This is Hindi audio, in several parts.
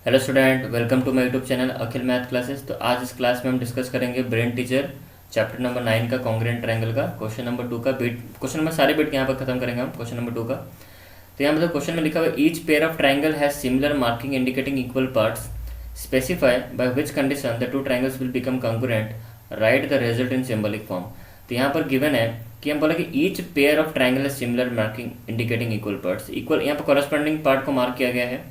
Hello student, welcome to my YouTube channel Akhil math classes. तो आज इस क्लास में हम डिस्कस करेंगे ब्रेन टीचर चैप्टर नंबर 9 का कॉन्ग्रुएंट ट्रायंगल का क्वेश्चन नंबर 2 का बिट। क्वेश्चन नंबर सारे बिट यहाँ पर खत्म करेंगे हम क्वेश्चन नंबर 2 का। तो यहाँ मतलब क्वेश्चन में लिखा हुआ each pair of triangle has similar marking indicating equal parts, specify by which condition the two triangles will become congruent, right the result in symbolic form. तो यहाँ पर गिवन है कि हम बोला कि each pair of triangle has similar marking indicating equal parts. Equal यहाँ पर कॉरेस्पॉन्डिंग पार्ट को मार्क किया गया है।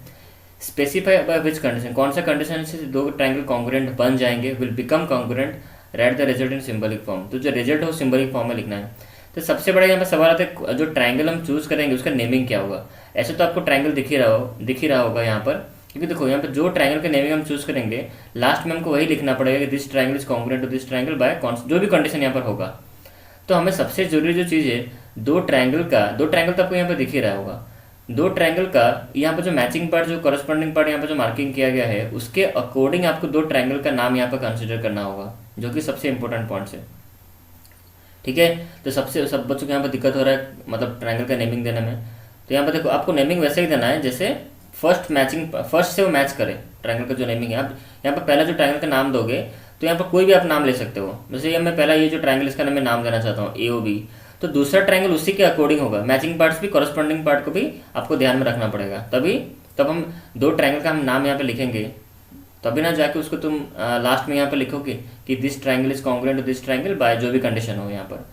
स्पेसिफाई बाय विच कंडीशन, कौन सा कंडीशन से दो ट्रायंगल कॉन्ग्रुएंट बन जाएंगे, will become congruent, right the result in symbolic form. तो जो रिजल्ट हो सिंबॉलिक फॉर्म में लिखना है। तो सबसे बड़ा यहाँ पर सवाल आता है जो ट्रायंगल हम चूज करेंगे उसका नेमिंग क्या होगा। ऐसे तो आपको ट्रायंगल दिख ही रहा होगा यहाँ पर, क्योंकि देखो यहाँ पर जो ट्रायंगल का नेमिंग हम चूज करेंगे लास्ट में हमको वही लिखना पड़ेगा कि this triangle is congruent to this triangle by जो भी कंडीशन यहाँ पर होगा। तो हमें सबसे जरूरी जो चीज़ है दो ट्रायंगल तो आपको यहाँ पर दिख ही रहा होगा। दो ट्रायंगल का यहाँ पर जो मैचिंग पार्ट, जो करस्पॉन्डिंग पार्ट यहाँ पर जो मार्किंग किया गया है उसके अकॉर्डिंग आपको दो ट्रायंगल का नाम यहाँ पर कंसिडर करना होगा, जो कि सबसे इंपॉर्टेंट पॉइंट्स है। ठीक है, तो सब बच्चों को यहाँ पर दिक्कत हो रहा है मतलब ट्रायंगल का नेमिंग देने में। तो यहाँ पर देखो आपको नेमिंग वैसे ही देना है जैसे फर्स्ट से वो मैच करे ट्रायंगल का जो नेमिंग है। आप यहाँ पर पहला जो ट्रायंगल का नाम दोगे तो यहाँ पर कोई भी आप नाम ले सकते हो। जैसे मैं पहला ये जो ट्रायंगल इसका मैं नाम देना चाहता हूँ AOB, तो दूसरा ट्रायंगल उसी के अकॉर्डिंग होगा। मैचिंग पार्ट्स भी कॉरेस्पॉन्डिंग पार्ट को भी आपको ध्यान में रखना पड़ेगा, तब हम दो ट्रायंगल का हम नाम यहाँ पे लिखेंगे, तभी ना जाके उसको तुम लास्ट में यहाँ पे लिखोगे कि this triangle is congruent to this triangle by जो भी कंडीशन हो यहाँ पर।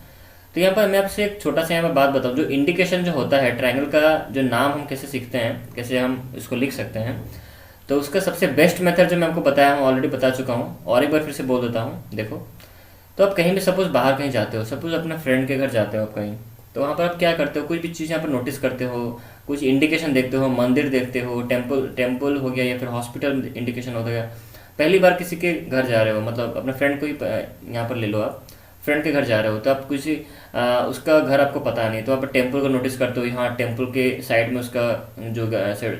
तो यहाँ पर मैं आपसे एक छोटा सा यहाँ पर बात बताऊँ, जो इंडिकेशन जो होता है ट्रायंगल का जो नाम हम कैसे सीखते हैं, कैसे हम इसको लिख सकते हैं, तो उसका सबसे बेस्ट मेथड जो मैं आपको बताया हूँ, ऑलरेडी बता चुका हूँ और एक बार फिर से बोल देता हूँ। देखो, तो आप कहीं भी सपोज बाहर कहीं जाते हो, सपोज अपने फ्रेंड के घर जाते हो आप कहीं, तो वहाँ पर आप क्या करते हो, कोई भी चीज़ यहाँ पर नोटिस करते हो, कुछ इंडिकेशन देखते हो, मंदिर देखते हो, टेम्पल हो गया या फिर हॉस्पिटल इंडिकेशन हो गया। पहली बार किसी के घर जा रहे हो, मतलब अपने फ्रेंड को ही यहाँ पर ले लो, आप फ्रेंड के घर जा रहे हो तो आप किसी उसका घर आपको पता नहीं, तो आप टेम्पल को नोटिस करते हो, हाँ टेम्पल के साइड में उसका जो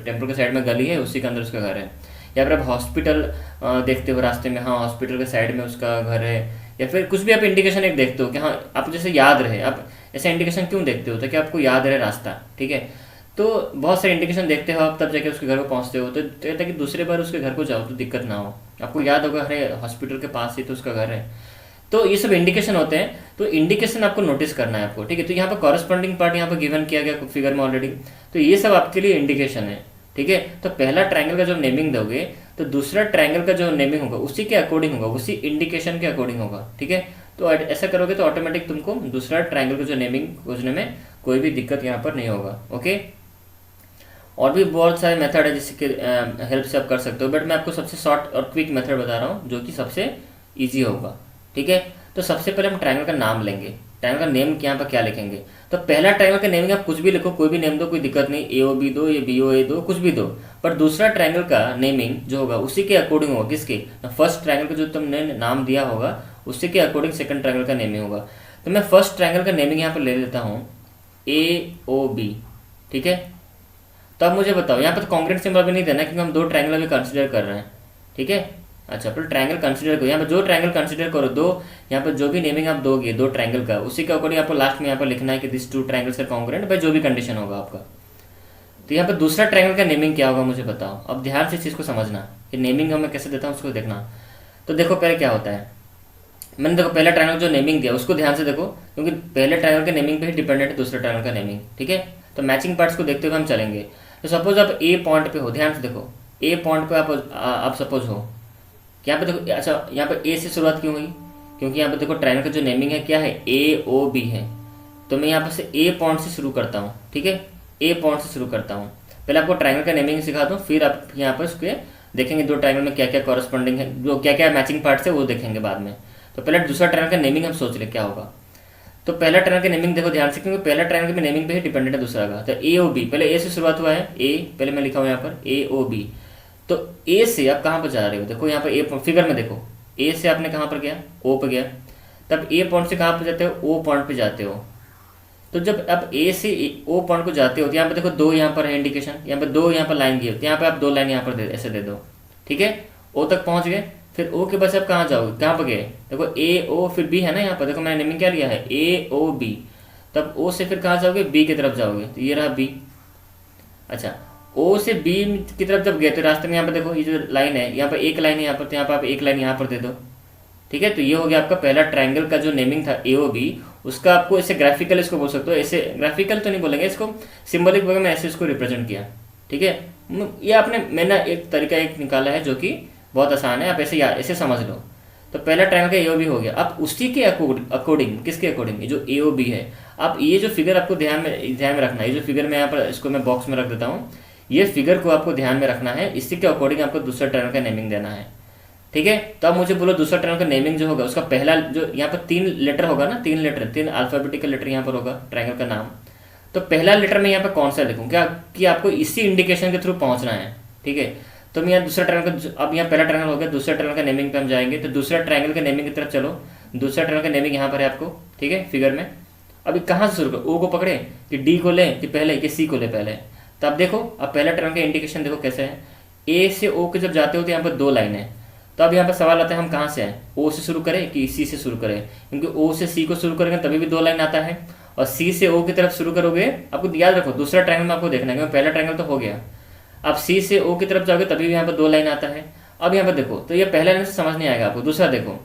टेम्पल के साइड में गली है उसी के अंदर उसका घर है। या फिर आप हॉस्पिटल देखते हो रास्ते में, हाँ हॉस्पिटल के साइड में उसका घर है। या फिर कुछ भी आप इंडिकेशन एक देखते हो कि हाँ आप जैसे याद रहे, आप ऐसे इंडिकेशन क्यों देखते हो ताकि आपको याद रहे रास्ता। ठीक है, तो बहुत सारे इंडिकेशन देखते हो आप, तब जाके उसके घर को पहुंचते हो, तो ताकि दूसरे बार उसके घर को जाओ तो दिक्कत ना हो, आपको याद होगा अरे हॉस्पिटल के पास ही तो उसका घर है। तो ये सब इंडिकेशन होते हैं, तो इंडिकेशन आपको नोटिस करना है आपको। ठीक है, तो यहाँ पर कॉरेस्पॉन्डिंग पार्ट यहाँ पर गिवन किया गया फिगर में ऑलरेडी, तो ये सब आपके लिए इंडिकेशन है। ठीक है, तो पहला ट्रायंगल का जो नेमिंग दोगे तो दूसरा ट्रायंगल का जो नेमिंग होगा उसी के अकॉर्डिंग होगा, उसी इंडिकेशन के अकॉर्डिंग होगा। ठीक है, तो ऐसा करोगे तो ऑटोमेटिक तुमको दूसरा ट्रायंगल का जो नेमिंग खोजने में कोई भी दिक्कत यहाँ पर नहीं होगा। ओके, और भी बहुत सारे मेथड है जिसके हेल्प से आप कर सकते हो, बट मैं आपको सबसे शॉर्ट और क्विक मेथड बता रहा हूँ जो कि सबसे ईजी होगा। ठीक है, तो सबसे पहले हम ट्रायंगल का नाम लेंगे, ट्रायंगल का नेम यहाँ पर क्या लिखेंगे। तो पहला ट्रायंगल का नेमिंग आप कुछ भी लिखो, कोई भी नेम दो, कोई दिक्कत नहीं, AOB दो या BOA दो, कुछ भी दो, पर दूसरा ट्रायंगल का नेमिंग जो होगा उसी के अकॉर्डिंग होगा। किसके, फर्स्ट ट्रायंगल का जो तुमने नाम दिया होगा उसी के अकॉर्डिंग सेकंड ट्रायंगल का नेमिंग होगा। तो मैं फर्स्ट ट्रायंगल का नेमिंग यहाँ पर ले लेता हूँ AOB। ठीक है, तो अब मुझे बताओ, यहाँ पर कॉन्ग्रुएंट सिंबल भी नहीं देना क्योंकि हम दो ट्रायंगल अभी कंसिडर कर रहे हैं। ठीक है, अच्छा पर ट्रायंगल कंसिडर करो, यहाँ पर जो ट्रायंगल कंसिडर करो, दो यहाँ पर जो भी नेमिंग आप दोगे दो ट्रायंगल का उसी के अकॉर्डिंग आपको लास्ट में यहाँ पर लिखना है कि this two triangles are congruent by जो भी कंडीशन होगा आपका। तो यहाँ पर दूसरा ट्रायंगल का नेमिंग क्या होगा मुझे बताओ। अब ध्यान से इस चीज़ को समझना कि नेमिंग मैं कैसे देता हूँ उसको देखना। तो देखो पहले क्या होता है, मैंने देखो पहला ट्रायंगल जो नेमिंग दिया उसको ध्यान से देखो, क्योंकि पहले ट्रायंगल के नेमिंग पे ही डिपेंडेंट है दूसरे ट्रायंगल का नेमिंग। ठीक है, तो मैचिंग पार्ट्स को देखते हुए हम चलेंगे। तो सपोज आप A पॉइंट पे हो, ध्यान से देखो A पॉइंट पे आप सपोज हो, यहाँ पे देखो, अच्छा यहाँ पे A से शुरुआत क्यों हुई, क्योंकि यहाँ पे देखो ट्रायंगल का जो नेमिंग है क्या है AOB है, तो मैं यहाँ पर से A पॉइंट से शुरू करता हूँ। ठीक है, A पॉइंट से शुरू करता हूँ, पहले आपको ट्रायंगल का नेमिंग सिखा दूँ, फिर आप यहाँ पर उसके देखेंगे दो ट्रायंगल में क्या क्या कॉरेस्पॉन्डिंग है, जो क्या क्या मैचिंग पार्ट्स है वो देखेंगे बाद में। तो पहले दूसरा ट्रायंगल का नेमिंग हम सोच ले क्या होगा। तो पहला ट्रायंगल का नेमिंग देखो ध्यान से, क्योंकि पहला ट्रायंगल के नेमिंग पे ही डिपेंडेंट है दूसरा का। तो AOB, पहले A से शुरुआत हुआ है, A पहले मैं लिखा हूँ यहाँ पर AOB। तो A से आप कहाँ पर जा रहे हो, देखो यहाँ पर A फिगर में देखो, A से आपने कहाँ पर गया, O पर गया, तब A पॉइंट से कहाँ पर जाते हो, O पॉइंट पे जाते हो। तो जब आप A से O पॉइंट को जाते हो तो यहाँ पर देखो दो यहाँ पर है इंडिकेशन, यहाँ पर दो यहाँ पर लाइन दी होती है, यहाँ पर आप दो लाइन यहाँ पर ऐसे दे दो। ठीक है, O तक पहुँच गए, फिर O के बाद आप कहाँ जाओगे, कहाँ पर गए, देखो AO फिर B है ना, यहाँ पर देखो मैंने नेमिंग क्या लिया है AOB, तब O से फिर कहाँ जाओगे, B की तरफ जाओगे, तो ये रहा B। अच्छा, ओ से बी की तरफ जब गए तो रास्ते में यहाँ पर देखो ये जो लाइन है, यहाँ पर एक लाइन है यहाँ पर, तो यहाँ पर आप एक लाइन यहाँ पर दे दो। ठीक है, तो ये हो गया आपका पहला ट्रायंगल का जो नेमिंग था ए ओ बी, उसका आपको ऐसे ग्राफिकल इसको बोल सकते हो, ऐसे ग्राफिकल तो नहीं बोलेंगे इसको, सिंबॉलिक वे में ऐसे इसको रिप्रेजेंट किया। ठीक है, ये मैंने एक तरीका एक निकाला है जो कि बहुत आसान है, आप ऐसे समझ लो। तो पहला ट्रायंगल का ए ओ बी हो गया। अब उसी के अकॉर्डिंग किसके अकॉर्डिंग, ये जो ए ओ बी है, अब ये जो फिगर आपको ध्यान में रखना है, ये जो फिगर मैं यहाँ पर इसको मैं बॉक्स में रख देता हूँ, ये फिगर को आपको ध्यान में रखना है, इसी के अकॉर्डिंग आपको दूसरा ट्रायंगल का नेमिंग देना है। ठीक है, तो अब मुझे बोलो दूसरा ट्रायंगल का नेमिंग जो होगा उसका पहला जो यहाँ पर 3 लेटर होगा ना, 3 अल्फाबेटिकल लेटर यहाँ पर होगा ट्रायंगल का नाम। तो पहला लेटर मैं यहाँ पर कौन सा लिखूँ, क्या कि आपको इसी इंडिकेशन के थ्रू पहुँचना है। ठीक है, तो मैं यहाँ दूसरा ट्रायंगल का, अब यहाँ पहला ट्रायंगल हो गया, दूसरा ट्रायंगल का नेमिंग पे हम जाएंगे। तो दूसरा ट्रायंगल के नेमिंग की तरफ चलो। दूसरा ट्रायंगल का नेमिंग यहाँ पर है आपको, ठीक है, फिगर में। अभी कहाँ से शुरू करो, ओ को पकड़े कि डी को लें कि पहले कि सी को ले पहले। तो अब देखो, अब पहला ट्रायंगल का इंडिकेशन देखो कैसे है, ए से ओ के जब जाते हो तो यहाँ पर 2 लाइन है। तो अब यहाँ पर सवाल आता है हम कहाँ से आए, ओ से शुरू करें कि सी से शुरू करें, क्योंकि ओ से सी को शुरू करेंगे तभी भी 2 लाइन आता है, और सी से ओ की तरफ शुरू करोगे, आपको याद रखो दूसरा ट्रायंगल में आपको देखना है, पहला ट्रायंगल तो हो गया, अब सी से ओ की तरफ जाओगे तभी भी यहाँ पर 2 लाइन आता है। अब यहाँ पर देखो, तो ये पहला लाइन से समझ नहीं आएगा आपको। दूसरा देखो,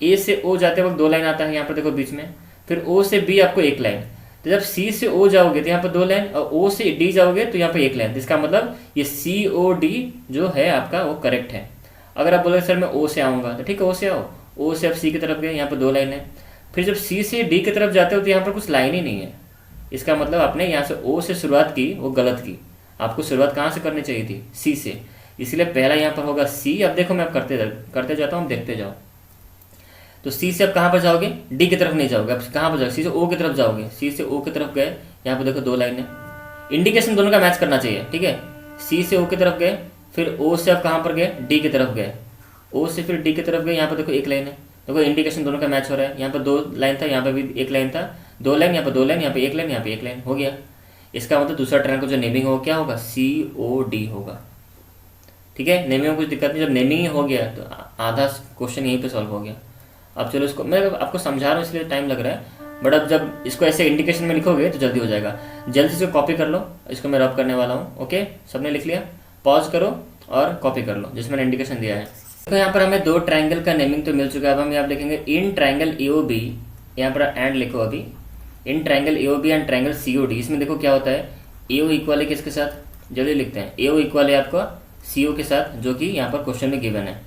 ए से ओ जाते वक्त 2 लाइन आता है यहाँ पर देखो बीच में, फिर ओ से बी आपको 1 लाइन। तो जब सी से ओ जाओगे तो यहाँ पर 2 लाइन, और ओ से डी जाओगे तो यहाँ पर 1 लाइन। इसका मतलब ये सी ओ डी जो है आपका वो करेक्ट है। अगर आप बोलोगे सर मैं ओ से आऊँगा, तो ठीक है ओ से आओ, ओ से अब सी की तरफ गए, यहाँ पर 2 लाइन है। फिर जब सी से डी की तरफ जाते हो तो यहाँ पर कुछ लाइन ही नहीं है। इसका मतलब आपने यहाँ से ओ से शुरुआत की, वो गलत की। आपको शुरुआत कहाँ से करनी चाहिए थी, सी से, इसलिए पहला यहाँ पर होगा सी। अब देखो मैं अब करते जाता हूँ, देखते जाओ। तो सी से अब कहाँ पर जाओगे, डी की तरफ नहीं जाओगे, अब कहाँ पर जाओगे, सी से ओ की तरफ जाओगे। सी से ओ की तरफ गए, यहाँ पर देखो 2 लाइन है, इंडिकेशन दोनों का मैच करना चाहिए। ठीक है, सी से ओ की तरफ गए, फिर ओ से अब कहाँ पर गए, डी की तरफ गए, ओ से फिर डी की तरफ गए, यहाँ पर देखो 1 लाइन है। देखो इंडिकेशन दोनों का मैच हो रहा है, यहाँ पर 2 लाइन था, यहाँ पर भी 1 लाइन था, 2 लाइन, यहाँ पर 2 लाइन, यहाँ पर 1 लाइन, यहाँ पर 1 लाइन हो गया। इसका मतलब दूसरा ट्रायंगल जो नेमिंग होगा क्या होगा, सी ओ डी होगा। ठीक है, नेमिंग में कुछ दिक्कत नहीं, जब नेमिंग हो गया तो आधा क्वेश्चन यहीं पे सॉल्व हो गया। अब चलो इसको मैं आपको समझा रहा हूँ इसलिए टाइम लग रहा है, बट अब जब इसको ऐसे इंडिकेशन में लिखोगे तो जल्दी हो जाएगा। जल्दी से इसको कॉपी कर लो, इसको मैं रब करने वाला हूँ। ओके, सबने लिख लिया, पॉज करो और कॉपी कर लो जिसमें मैंने इंडिकेशन दिया है। तो यहाँ पर हमें 2 ट्रायंगल का नेमिंग तो मिल चुका है। अब हम यहाँ लिखेंगे इन ट्रायंगल ए ओ बी, यहाँ पर एंड लिखो अभी, in triangle A O B and triangle C O D. इसमें देखो क्या होता है, ए ओ इक्वल है किसके साथ, जल्दी लिखते हैं, ए ओ इक्वल है आपका सी ओ के साथ, जो कि यहाँ पर क्वेश्चन में गिवन है।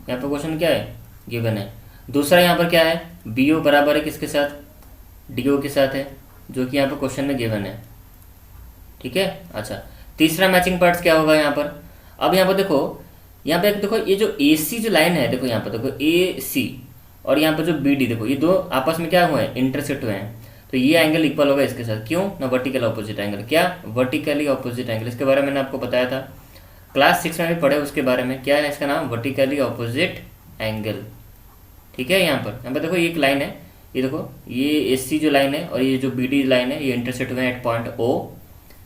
यहाँ पर क्वेश्चन क्या है, गिवन है। दूसरा यहाँ पर क्या है, बी ओ बराबर है किसके साथ, डी ओ के साथ है, जो कि यहाँ पर क्वेश्चन में गिवन है। ठीक है, अच्छा तीसरा मैचिंग पार्ट्स क्या होगा यहाँ पर। अब यहाँ पर देखो, यहाँ पे देखो ये जो ए सी जो लाइन है, देखो यहाँ पर देखो ए सी और यहाँ पर जो बी डी, देखो ये 2 आपस में क्या हुए हैं, इंटरसेक्ट हुए हैं। तो ये एंगल इक्वल होगा इसके साथ, क्यों ना, वर्टिकल ऑपोजिट एंगल। क्या, वर्टिकली ऑपोजिट एंगल, इसके बारे में मैंने आपको बताया था क्लास 6 में भी पढ़े उसके बारे में। क्या है इसका नाम, वर्टिकली ऑपोजिट एंगल। ठीक है, यहाँ पर देखो ये एक लाइन है, ये देखो ये ए सी जो लाइन है और ये जो बी डी लाइन है, ये इंटरसेक्ट हुए हैं एट पॉइंट ओ।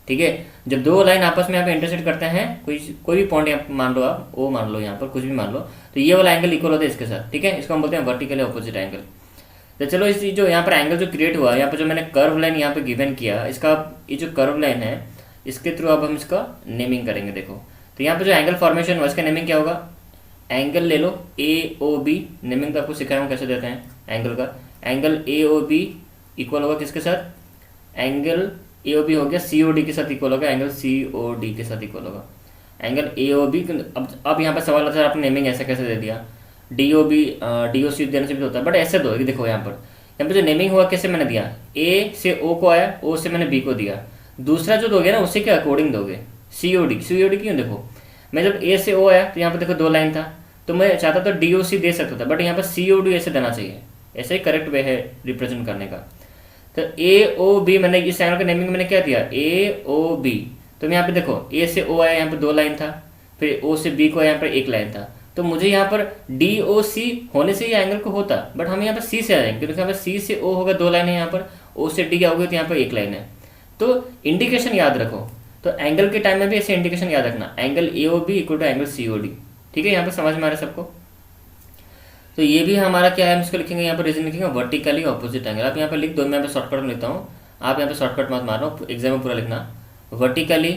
ठीक है, जब 2 लाइन आपस में यहाँ पे इंटरसेक्ट करते हैं, कोई भी पॉइंट यहाँ मान लो, आप ओ मान लो, यहाँ पर कुछ भी मान लो, तो ये वाला एंगल इक्वल होता है इसके साथ। ठीक है, इसको हम बोलते हैं वर्टिकली ऑपोजिट एंगल। तो चलो इस जो यहाँ पर एंगल जो क्रिएट हुआ, यहाँ पर जो मैंने कर्व लाइन यहाँ पे गिवन किया, इसका ये जो कर्व लाइन है इसके थ्रू अब हम इसका नेमिंग करेंगे। देखो तो यहाँ पे जो एंगल फॉर्मेशन हुआ, इसका नेमिंग क्या होगा, एंगल ले लो ए ओ बी, नेमिंग तो आपको सिखाया हूँ कैसे देते हैं एंगल का। Angle A O B equal होगा किसके साथ, एंगल ए ओ बी हो गया सी ओ डी के साथ इक्वल होगा, एंगल सी ओ डी के साथ इक्वल होगा एंगल ए ओ बी। अब यहाँ पर सवाल आता है आपने नेमिंग ऐसा कैसे दे दिया, D O B D O C देने से भी होता है, बट ऐसे दो। देखो यहाँ पर जो नेमिंग हुआ कैसे मैंने दिया, ए से ओ को आया, ओ से मैंने बी को दिया, दूसरा जो दोगे ना उससे के अकॉर्डिंग दोगे, सी ओ डी। सी ओ डी क्यों, देखो मैं जब ए से ओ आया तो यहाँ पर देखो 2 लाइन था, तो मैं चाहता था डी ओ सी दे सकता था, बट यहाँ पर सी ओ डी ऐसे देना चाहिए, ऐसे ही करेक्ट वे है रिप्रेजेंट करने का। तो ए ओ बी मैंने इस एंगल का नेमिंग मैंने क्या दिया, ए ओ बी। तो मैं यहाँ पे देखो ए से ओ आया, यहाँ पे 2 लाइन था, फिर ओ से बी को आया, यहाँ पर 1 लाइन था, तो मुझे यहाँ पर डी ओ सी होने से ये एंगल को होता, बट हम यहाँ पर सी से आ जाएंगे, क्योंकि यहाँ पर सी से ओ होगा 2 लाइन है, यहाँ पर ओ से डी आओगे तो यहाँ पर 1 लाइन है। तो इंडिकेशन याद रखो, तो एंगल के टाइम में भी ऐसे इंडिकेशन याद रखना, angle A O B equal to angle C O D. ठीक है, यहाँ पर समझ में आ रहा है सबको। तो ये भी हमारा क्या है, हम इसको लिखेंगे यहाँ पर रीजन लिखेंगे वर्टिकली ऑपोजिट एंगल। आप यहाँ पर लिख दो, मैं यहाँ पर शॉर्टकट में लिखता हूँ, आप यहाँ पर शॉर्टकट मत मारो, एग्जाम में पूरा लिखना। Vertically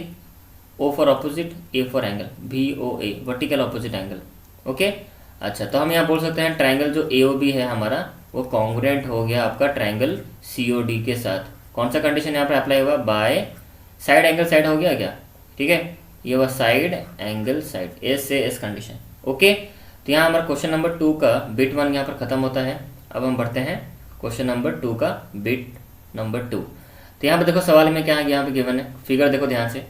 O for opposite, A for angle, VOA vertical opposite angle. Okay, अच्छा तो हम यहाँ बोल सकते हैं ट्राइंगल जो AOB है हमारा वो कॉन्ग्रुएंट हो गया आपका ट्राइंगल COD के साथ। कौन सा कंडीशन यहाँ पर अप्लाई हुआ, बाय साइड एंगल साइड हो गया क्या, ठीक है, ये हुआ साइड एंगल साइड, एस से एस कंडीशन। ओके, तो यहाँ हमारा क्वेश्चन नंबर 2 का बिट 1 यहाँ पर खत्म होता है। अब हम बढ़ते हैं क्वेश्चन नंबर 2 का बिट नंबर 2। तो यहाँ पर देखो सवाल में क्या है, यहाँ पे गिवन है, फिगर देखो ध्यान से।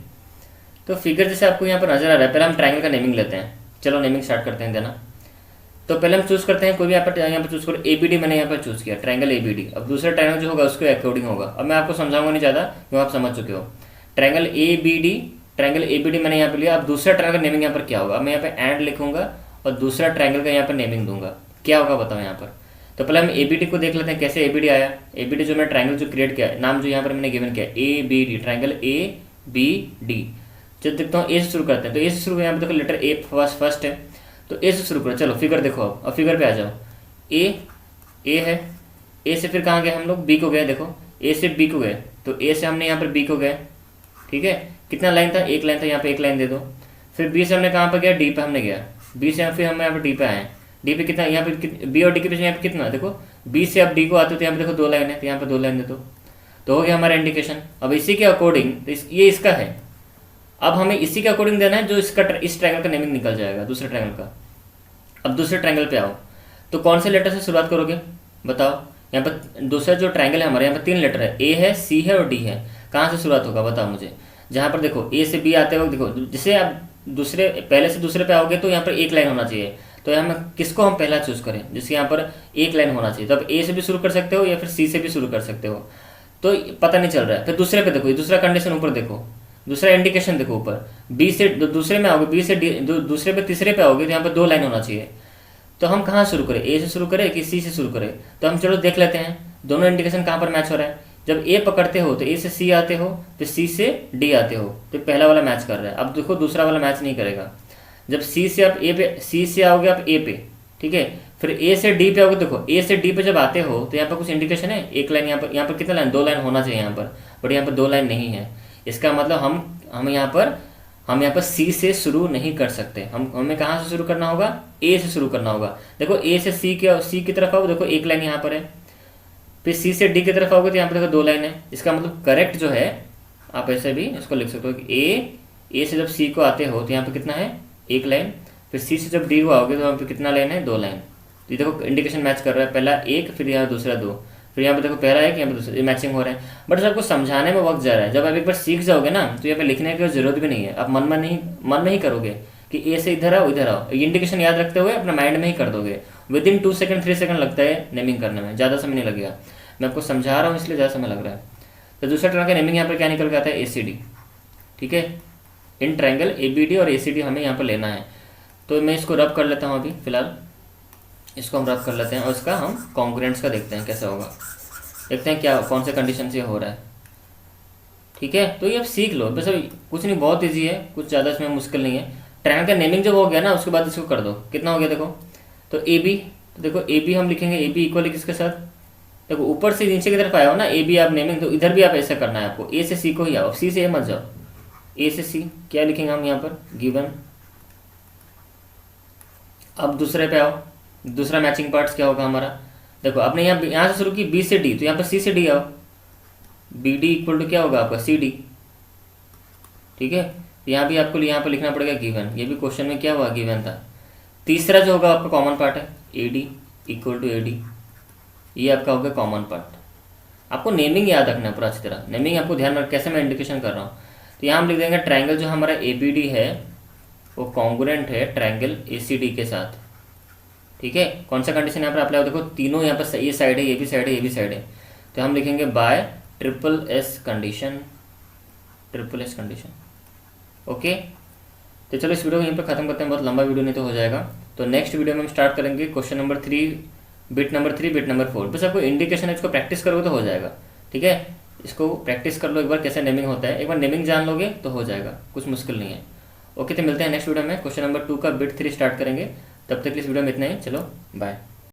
तो फिगर जैसे आपको यहाँ पर नजर आ रहा है, पहले हम ट्राइंगल का नेमिंग लेते हैं। चलो नेमिंग स्टार्ट करते हैं देना। तो पहले हम चूज करते हैं कोई भी यहाँ पर चूज करो, ABD मैंने यहाँ पर चूज किया, ट्राइंगल ABD। अब दूसरा ट्राइंगल जो होगा उसके अकॉर्डिंग होगा। अब मैं आपको समझाऊंगा नहीं ज़्यादा क्यों, आप समझ चुके हो। ट्राइंगल ABD मैंने यहाँ पे लिया। अब दूसरा ट्राइंगल नेमिंग यहाँ पर क्या होगा, अब मैं यहाँ पे एंड लिखूंगा और दूसरा ट्राइंगल का यहाँ पर नेमिंग दूंगा, क्या होगा बताओ यहाँ पर। तो पहले हम ABD को देख लेते हैं कैसे ABD आया। ABD जो मैं ट्राइंगल जो क्रिएट किया, नाम जो यहाँ पर मैंने गिवन किया ABD, ट्राइंगल ABD। जब देखता हूँ A से शुरू करते हैं, तो A से शुरू यहाँ पे देखो लेटर A फर्स्ट है, तो A से शुरू करो। चलो फिगर देखो, अब फिगर पे आ जाओ। A है, A से फिर कहाँ गए हम लोग, B को गए। देखो A से B को गए, तो A से हमने यहाँ पर B को गए, ठीक है। कितना लाइन था, एक लाइन था, यहाँ पे एक लाइन दे दो। फिर B से हमने कहाँ पर गया, D पे हमने गया। B से फिर हम यहाँ पर D पे आए। D पे कितना, यहाँ पे B और D के बीच में यहाँ पे कितना, देखो B से अब D को आते हो तो यहाँ पे देखो 2 लाइन है, तो यहाँ पे 2 लाइन दे दो, तो हो गया हमारा इंडिकेशन। अब इसी के अकॉर्डिंग ये इसका है, अब हमें इसी के अकॉर्डिंग देना है जो इसका इस ट्रायंगल का नेमिंग निकल जाएगा दूसरे ट्रायंगल का। अब दूसरे ट्रायंगल पे आओ, तो कौन से लेटर से शुरुआत करोगे बताओ। यहाँ पर दूसरा जो ट्रायंगल है हमारे, यहाँ पर 3 लेटर है, A है, C है और D है। कहाँ से शुरुआत होगा बताओ मुझे। जहाँ पर देखो A से B आते वक्त देखो, जिसे आप दूसरे पहले से दूसरे पे आओगे तो यहाँ पर एक लाइन होना चाहिए। तो यहाँ में किसको हम पहला चूज करें, जिसके यहाँ पर एक लाइन होना चाहिए। तो अब A से भी शुरू कर सकते हो या फिर C से भी शुरू कर सकते हो, तो पता नहीं चल रहा है। फिर दूसरे पे देखो, दूसरा कंडीशन ऊपर देखो, दूसरा इंडिकेशन देखो ऊपर, B से दूसरे में आओगे, B से दूसरे पे तीसरे पे आओगे तो यहाँ पर 2 लाइन होना चाहिए। तो हम कहाँ शुरू करें, A से शुरू करें कि C से शुरू करें। तो हम चलो देख लेते हैं दोनों इंडिकेशन कहाँ पर मैच हो रहा है। जब A पकड़ते हो तो A से C आते हो, फिर C से D आते हो, तो पहला वाला मैच कर रहा है। अब देखो दूसरा वाला मैच नहीं करेगा। जब C से आप A पे, C से आओगे आप A पे, ठीक है, फिर A से D पे आओगे। देखो A से D पे जब आते हो तो यहाँ पर कुछ इंडिकेशन है, एक लाइन यहाँ पर कितना लाइन, 2 लाइन होना चाहिए यहाँ पर, बट यहाँ पर 2 लाइन नहीं है। इसका मतलब हम यहाँ पर C से शुरू नहीं कर सकते। हमें कहाँ से शुरू करना होगा, A से शुरू करना होगा। देखो A से C की तरफ आओ, देखो एक लाइन यहाँ पर है, फिर C से D की तरफ आओगे तो यहाँ पर देखो 2 लाइन है। इसका मतलब करेक्ट जो है, आप ऐसे भी इसको लिख सकते हो कि A से जब C को आते हो तो यहाँ पर कितना है, एक लाइन, फिर C से जब D को आओगे तो यहाँ पर कितना लाइन है, 2 लाइन। तो ये देखो इंडिकेशन मैच कर रहा है, पहला एक, फिर यहाँ दूसरा 2, फिर यहाँ पे देखो पहला एक, यहाँ पे दूसरा, मैचिंग हो रहा है। बट सबको समझाने में वक्त जा रहा है। जब आप एक बार सीख जाओगे ना तो यहाँ पे लिखने की जरूरत भी नहीं है। आप मन में ही करोगे कि A से इधर आओ इधर आओ, ये इंडिकेशन याद रखते हुए अपना माइंड में ही कर दोगे। विदिन 2 सेकंड 3 सेकंड लगता है नेमिंग करने में, ज़्यादा समय नहीं लगेगा। मैं आपको समझा रहा हूँ इसलिए ज़्यादा समय लग रहा है। तो दूसरा ट्रायंगल का नेमिंग यहाँ पर क्या निकल के आता है, ACD, ठीक है। इन ट्रायंगल ABD और ACD हमें यहाँ पर लेना है। तो मैं इसको रब कर लेता हूँ अभी फिलहाल, इसको हम रब कर लेते हैं और इसका हम कॉन्ग्रुएंट्स का देखते हैं कैसे होगा। देखते हैं क्या कौन से कंडीशन से हो रहा है, ठीक है। तो ये आप सीख लो बस, कुछ नहीं, बहुत इजी है, कुछ ज़्यादा इसमें मुश्किल नहीं है। ट्रायंगल का नेमिंग जब हो गया ना उसके बाद इसको कर दो, कितना हो गया देखो। तो AB, तो देखो AB हम लिखेंगे, AB इक्वल किसके साथ, देखो ऊपर से नीचे की तरफ आया हो ना AB आप नेमिंग, तो इधर भी आप ऐसा करना है आपको, A से C को ही आओ, C से A मत जाओ, A से C। क्या लिखेंगे हम यहाँ पर, गिवन। अब दूसरे पे आओ, दूसरा मैचिंग पार्ट्स क्या होगा हमारा, देखो आपने यहाँ से शुरू की B से D, तो यहाँ पर C से D आओ, BD इक्वल टू क्या होगा आपका CD, ठीक है। यहाँ भी आपको यहाँ पर लिखना पड़ेगा गिवन, ये भी क्वेश्चन में क्या हुआ, गिवन था। तीसरा जो होगा आपका कॉमन पार्ट है, AD इक्वल टू AD, ये आपका होगा कॉमन पार्ट। आपको नेमिंग याद रखना है पूरा अच्छी तरह, नेमिंग आपको ध्यान रख, कैसे मैं इंडिकेशन कर रहा हूँ। तो यहाँ हम लिख देंगे ट्राइंगल जो हमारा ABD है वो कॉन्ग्रुएंट है ट्राइंगल ACD के साथ, ठीक है। कौन सा कंडीशन यहाँ पर अप्लाई हो, देखो तीनों यहाँ पर, ये साइड है, ये भी साइड है, ये भी साइड है। तो हम लिखेंगे by SSS condition, SSS condition, okay. तो चलो इस वीडियो को यहीं पर खत्म करते हैं, बहुत लंबा वीडियो नहीं तो हो जाएगा। तो नेक्स्ट वीडियो में हम स्टार्ट करेंगे question number 3, bit number 3, bit number 4। बस आपको इंडिकेशन है, इसको प्रैक्टिस करोगे तो हो जाएगा, ठीक है। इसको प्रैक्टिस कर लो एक बार, कैसे नेमिंग होता है, एक बार नेमिंग जान लोगे तो हो जाएगा, कुछ मुश्किल नहीं है। ओके, तो मिलते हैं नेक्स्ट वीडियो में, क्वेश्चन नंबर 2 का बिट 3 स्टार्ट करेंगे। तब तक इस वीडियो में इतना ही, चलो बाय।